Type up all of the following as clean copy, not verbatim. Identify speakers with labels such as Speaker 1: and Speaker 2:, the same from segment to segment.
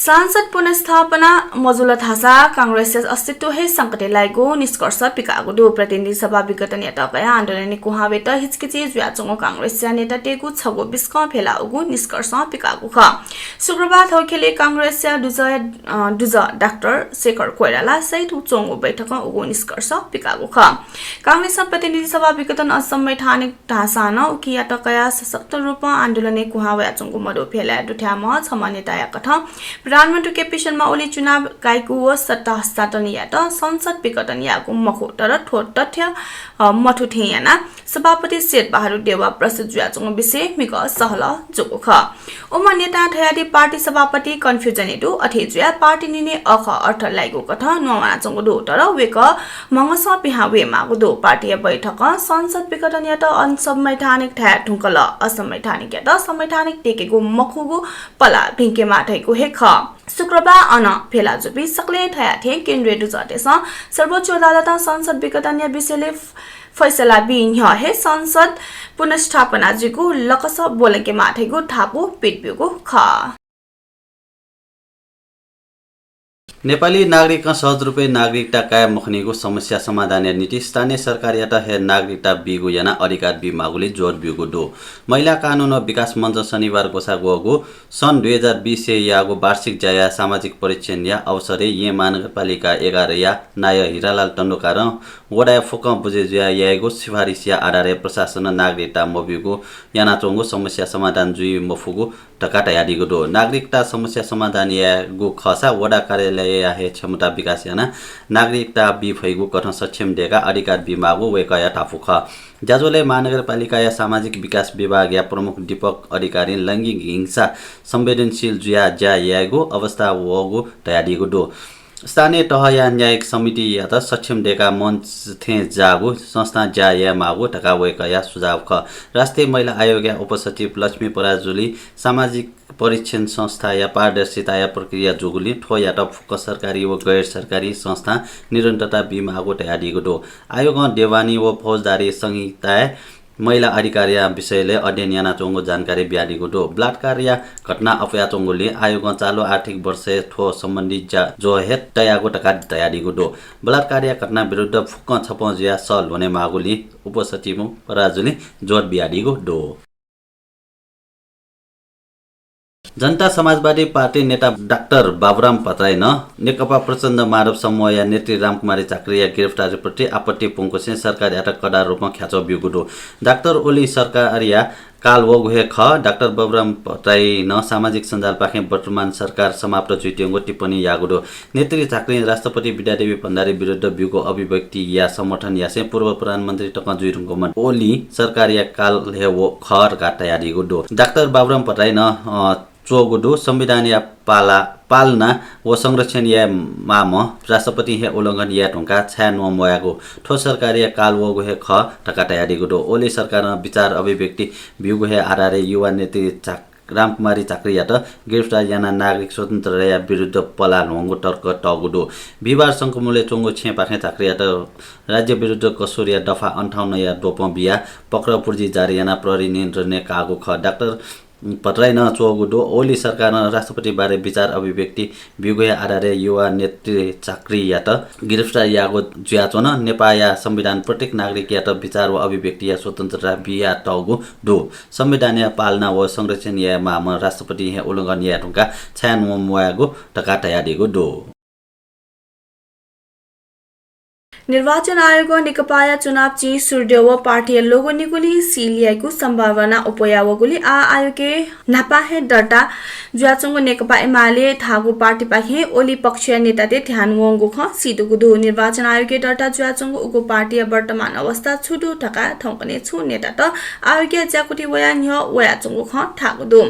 Speaker 1: सांसद पुनर्स्थापना मजुला थासा कांग्रेस अस्तित्व हे संकटे लागू निष्कर्ष पिकागो दो प्रतिनिधि सभा विगत नेता कया आन्दोलन कुहावेत हिचकिची ज्याचंगो कांग्रेस नेता टेगु छगो बिस्क फेलाउगु निष्कर्ष पिकागो ख शुक्रबार थौखेले कांग्रेस दुज डाक्टर शेखर कोइराला सहित चोंगो बैठक उगु निष्कर्ष पिकागो ख कांग्रेस प्रतिनिधि सभा विगत असंवैधानिक ढाँचान उकिया टकया सशक्त रूपमा आन्दोलन कुहावेचंगो मडो फेला दुठ्याम छम नेता कथ प्रधानमन्त्री केपी शर्मा ओली चुनाव गायको व सत्ता हस्तान्तरण यात संसद विघटन याको मखो तर ठोट तथ्य मठु ठेयाना सभापति शेर बहादुर देवा प्रस्तुत ज्याचंग विषय मिक सहल जोको ख उमा नेता ठयादी पार्टी सभापति कन्फ्युजन एदु अथेज्या पार्टी निने अख अर्थ लागो कथ नवाचंग दो तर वेक मंगस पिहावे मागो दो पार्टी बैठक संसद विघटन यात असंवैधानिक ठया ठुकल असंवैधानिक यात संवैधानिक टेकेको मखुगो पला भिंके माठैको हेख शुक्रबार अन फेलाजुपी सक्ले ठयाथे केन्द्रीय दुजटेस सर्वोच्च अदालत संसद विघटन विषयले फैसला बिन हे संसद पुनर्स्थापना जिगु लकस बोलके माठेगु थापु पिटबिगु ख
Speaker 2: नेपाली नागरिक सहज रूपे नागरिकता कायम मखनीको समस्या समाधान नीति स्थानीय सरकार यात हे नागरिकता बिगु याना अधिकार बि मागुले जोर बिगु दो महिला कानून और विकास मंच शनिबार गोसागोगु सन् 2020 यागो वार्षिक जया सामाजिक परीक्षण या अवसरे ये महानगरपालिका 11 या नाय हिरालाल टन्डोकार वडा फुक बुझे जया यागो सिफारिस या आधारे प्रशासन नागरिकता मबिगु याना चोंगो समस्या समाधान जुइ मफुगु टकाटा यादिगु दो नागरिकता समस्या समाधान यागु खसा वडा कार्यालय याहे क्षमता विकास याना नागरिकता बिफैगु कथन सक्षम देगा अधिकार बिमागु वेकया टाफुख जाजोले महानगरपालिका या सामाजिक विकास विभाग या प्रमुख दीपक अधिकारी लैंगिक हिंसा संवेदनशील जुया जा यागु अवस्था वगु तयारीगु दो स्थानीय तह या न्यायिक समिति या त सक्षम देका मंच थे जागु संस्था जा या मागु टका वेकया सुझाव ख राष्ट्रिय महिला आयोग या उपसचिव लक्ष्मी पराजुली सामाजिक परीक्षण संस्था या पारदर्शिता या प्रक्रिया जोगुली ठो या त फुक सरकारी व गैर सरकारी संस्था निरन्तरता बिमागो तयारीगु दो आयोग देवानी व फौजदारी संहिता महिला अधिकार या विषयले अध्ययन याना चोंगो जानकारी ब्याडीगु दो बलात्कार या घटना अफया चोंगोले आयोग चालु आर्थिक वर्ष ठो सम्बन्धी जो हेत तयागो टका तयारीगु दो बलात्कार या घटना विरुद्ध फुक्क छपौं या सल हुने मागुली उपसचिव पराजुले जोर ब्याडीगु दो जनता समाजवादी पार्टी नेता डाक्टर बाबुराम भट्टराई नेकपा प्रचण्ड माधव समूह या नेत्री रामकुमारी चाक्रिया गिरफ्तारीप्रति आपत्ति पुङ्कोसे सरकार यात कडा रूपमा ख्याचो बिगुडो डाक्टर ओली सरकार या काल वगुहे ख डाक्टर बाबुराम भट्टराई सामाजिक सञ्जाल पाखे वर्तमान सरकार समाप्त जुइटिएको टिप्पणी यागुडो नेत्री चाक्री राष्ट्रपति विद्यादेवी भण्डारी विरुद्ध बिगो अभिव्यक्ति या समर्थन यासे पूर्व प्रधानमन्त्री टक जुइरुङको ओली सरकार या काल हे वो खर घाटा यादिगो दो डाक्टर बाबुराम भट्टराई चोगुडो संविधान या पालना व संरक्षण या माम राष्ट्रपति हे उल्लंघन या ढुङ्गा छ्या नमयागो ठो सरकार या काल वगु हे ख टकाटा यादिगो दो ओली सरकार विचार अभिव्यक्ति बिगु हे आधारे युवा नेत्री रामकुमारी चाक्री यात गिरफ्तार याना नागरिक स्वतन्त्र या विरुद्ध पला नोंगो तर्क टगुडो बिबार संकुमुले चोंगो छे पाखे चाक्री यात राज्य विरुद्ध कसुर या दफा 58 या डोप बिया पक्राउ पूर्जी जारी याना प्रहरी नियन्त्रण कागो ख डाक्टर भट्टराई चोगुडो ओली सरकार राष्ट्रपति बारे विचार अभिव्यक्ति बिगुया आधारे युवा नेत्री चाक्री यात गिरफ्तार यागो ज्याचोन नेपाल या संविधान प्रत्येक नागरिक यात विचार व अभिव्यक्ति या स्वतन्त्रता बिया टगु दो संविधान या पालना व संरक्षण या माम राष्ट्रपति या उल्लंघन या ढुङ्गा छ्यान मोयागो टकाटा यादिगो दो
Speaker 1: निर्वाचन आयोग नेकपाया चुनाव ची सुर्देव पार्टी लोगो निगुली सिलियाको सम्भावना उपयावगुली आयोगे नापाहे दर्ता ज्याचंगो नेकपा एमाले थागु पार्टी पाखे ओली पक्षीय नेताते ध्यान वंगु ख सिदुगु दो निर्वाचन आयोगे दर्ता ज्याचंगो उगु पार्टी वर्तमान अवस्था छुडु ठका ठौकने छु नेता त आयोगे ज्याकुटी वया न्य वयाचंगो ख थागु दो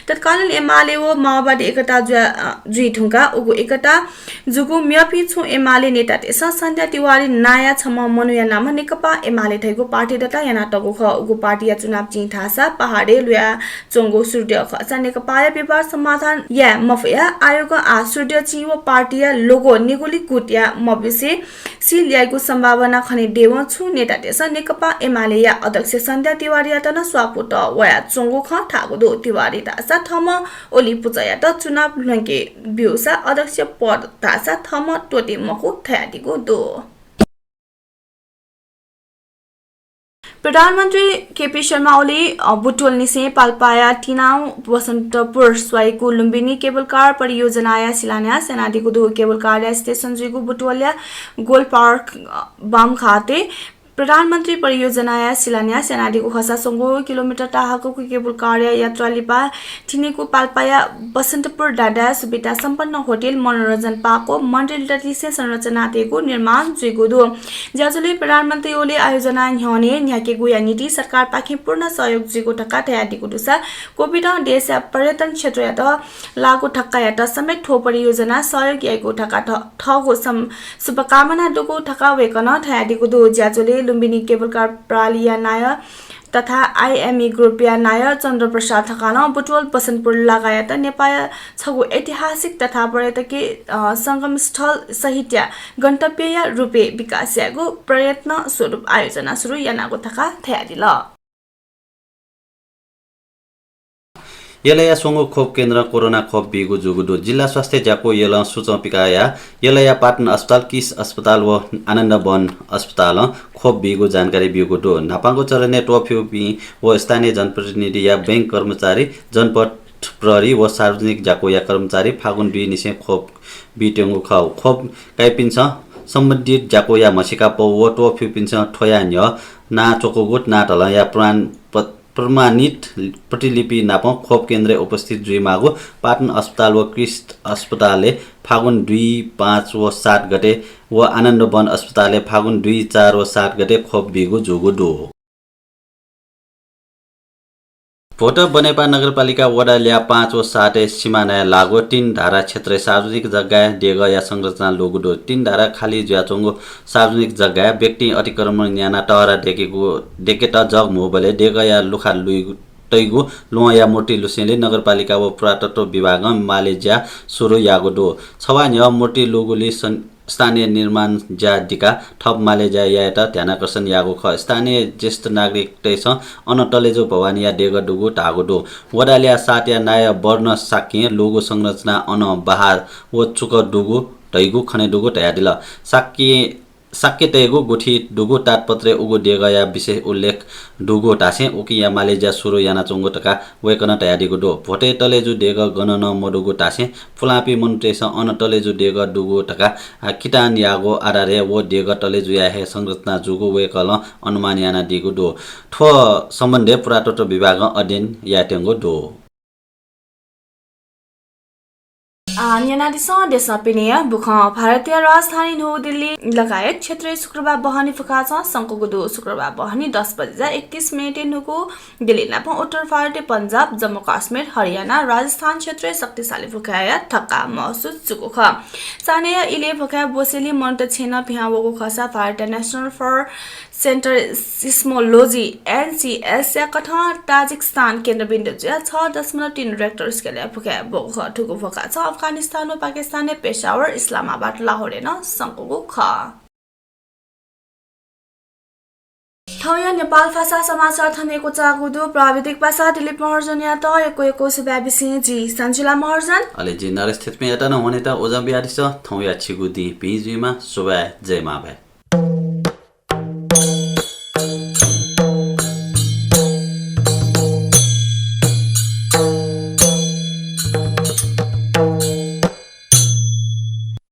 Speaker 1: तत्कालीन एमाले व माओवादी एकता जुइ ठुंगा उगु एकता जुगु म्यापी छु एमाले नेता ते सन्ध्या तिवारी नाया छम मनुया नाम नेकपा एमाले थैको पार्टी दता याना टगु ख उगु पार्टी या चुनाव चिं थासा पहाडे लुया चोंगो सूर्य खसा नेकपा या विवाद समाधान या मफया आयोग आ सूर्य चिव पार्टी या लोगो निगुली कुटिया मबिसे सिलियाको सम्भावना खने देव छु नेता देश नेकपा एमाले या अध्यक्ष सन्ध्या तिवारी या तना स्वापुट वया चोंगो ख ठागुदो तिवारी तासा थम ओली पुजया त चुनाव लंके बिउसा अध्यक्ष पद तासा थम टोटे मखु थयादिको दो प्रधानमन्त्री केपी शर्मा ओली बुटोल निसे पाल्पाया टिनाउ बसन्तपुर स्वाईको लुम्बिनी केबल कार परियोजनाया शिलान्यास सेनादीको दो केबल कार स्टेशन जुगु बुटोलिया गोल पार्क बाम खाते प्रधानमन्त्री परियोजनाया शिलान्यास सेनादीको खसा संगो किलोमिटर टाहाको केबल कार यात्रा लिपा टिनेको पाल्पाया बसन्तपुर डाडा सुविधा सम्पन्न होटल मनोरञ्जन पार्कको मण्डल दृश्य संरचना तेको निर्माण जुगु दो ज्याजुले प्रधानमन्त्री ओले आयोजना ह्याउने न्याके गुया नीति सरकार पाखि पूर्ण सहयोग जुगु ठक्का तयादीको दुसा कोभिड देश पर्यटन क्षेत्र यात लागु ठक्का यात समेत ठो परियोजना सहयोग याको ठक्का ठगो शुभकामना दुगु ठक्का वेकन तयादीको दो ज्याजुले लुम्बिनी केबल कार प्रालिया नायर तथा आईएमई ग्रुपिया नायर चन्द्र प्रसाद ठकाल बुटवल बसन्तपुर लगायत नेपाल छगु ऐतिहासिक तथा पर्यटकीय संगम स्थल सहित गन्तव्य रूपे विकास यागु प्रयत्न स्वरूप आयोजना सुरु यानागु ठका थयादिल
Speaker 2: यलया सोंगो खोप केन्द्र कोरोना खोप बिगु जुगुदो जिल्ला स्वास्थ्य ज्याको यल सुचपिकाया यलया पाटन अस्पताल किस अस्पताल व आनन्द वन अस्पताल खोप बिगु जानकारी बिगुदो नापाङ्गो चरने टोफ्युपी व स्थानीय जनप्रतिनिधि या बैंक कर्मचारी जनपद प्रहरी व सार्वजनिक ज्याको या कर्मचारी फागुन 2 निसे खोप बिटेंगु खाउ खोप काइपिन्छ सम्बन्धित ज्याको या मसिका पौ व टोफ्युपिन्छ ठोया न्य ना चोकोगुट ना टल या प्रमाणित प्रतिलिपि नाप खोप केन्द्र उपस्थित जुइमागो पाटन अस्पताल व क्रिस्ट अस्पतालले फागुन 2, 5 व 7 गते व आनन्द वन अस्पतालले फागुन 2, 4 व 7 गते खोप बिगु जुगुदो भोट बनेपा नगरपालिका वडा ल्या 5 व 7 सिमाना लागो 3 धारा क्षेत्र सार्वजनिक जग्गा डेग या संरचना लोगुदो 3 धारा खाली ज्याचोंगो सार्वजनिक जग्गा व्यक्ति अतिक्रमण याना टहरा डेकेटा जग मोबले डेग या लुखा लुइ तैगु लोया या मूर्ति लुसेले नगरपालिका व पुरातत्व विभाग मालेजिया सुरु यागोदो छवा न्य मूर्ति लोगुली स्थानीय निर्माण ज्यादिका थप मालेजिया याता ध्यानाकर्षण यागो ख स्थानीय ज्येष्ठ नागरिक तैस अनटलेजो भवानी या डेगडुगु टागोदो वडालिया साट्या नाय वर्ण साकिए लोगो संरचना अन बहार व चुक डुगु तैगु खने डुगु तयादिल साक्के तैगु गुठी डुगु तात्पत्रे उगु डेगया विशेष उल्लेख डुगु टासे उकि या मालेजिया सुरु याना चोंगो टका वेकन तयादिगु दो भोटे तलेजु डेग गणन मडुगु टासे फुलापी मन्त्रेस अन तलेजु डेग डुगु टका किटान यागो आधारे वो डेग तलेजु या हे संरचना जुगु वेकल अनुमान याना दिगु दो ठो सम्बन्धे पुरातत्व विभाग अध्ययन याटेंगो दो
Speaker 1: भारतीय राजधानी नौ दिल्ली लगायत क्षेत्रीय शुक्रबार बहनी फुका छ संघको दो शुक्रबार बहनी 10:31 नुको दिल्ली नाप उत्तर भारतीय पंजाब जम्मू काश्मीर हरियाणा राजस्थान क्षेत्रीय शक्तिशाली फुकाया ठक्का महसुस चुको ख सानेया इले फुका बोसेली मन्त छेन पिहावको खसा भारतीय नेशनल फर सेन्टर सिस्मोलोजी NCS या कथा ताजिकिस्तान केन्द्रबिन्दु 6.3 रेक्टर स्केल फुका बोख ठुको फुका छ अफगानिस्तान व पाकिस्तान पेशावर इस्लामाबाद लाहौर न संघको ख थौया नेपाल भाषा समाचार थमेको चागुदो प्राविधिक भाषा दिलीप महर्जन या त एको सुब्याबिसी जी सञ्जुला महर्जन
Speaker 2: अले जी नरेश थितमे याता न हुने त ओजम बिहारिस थौया छिगुदी पिजुमा सुबा जय माबे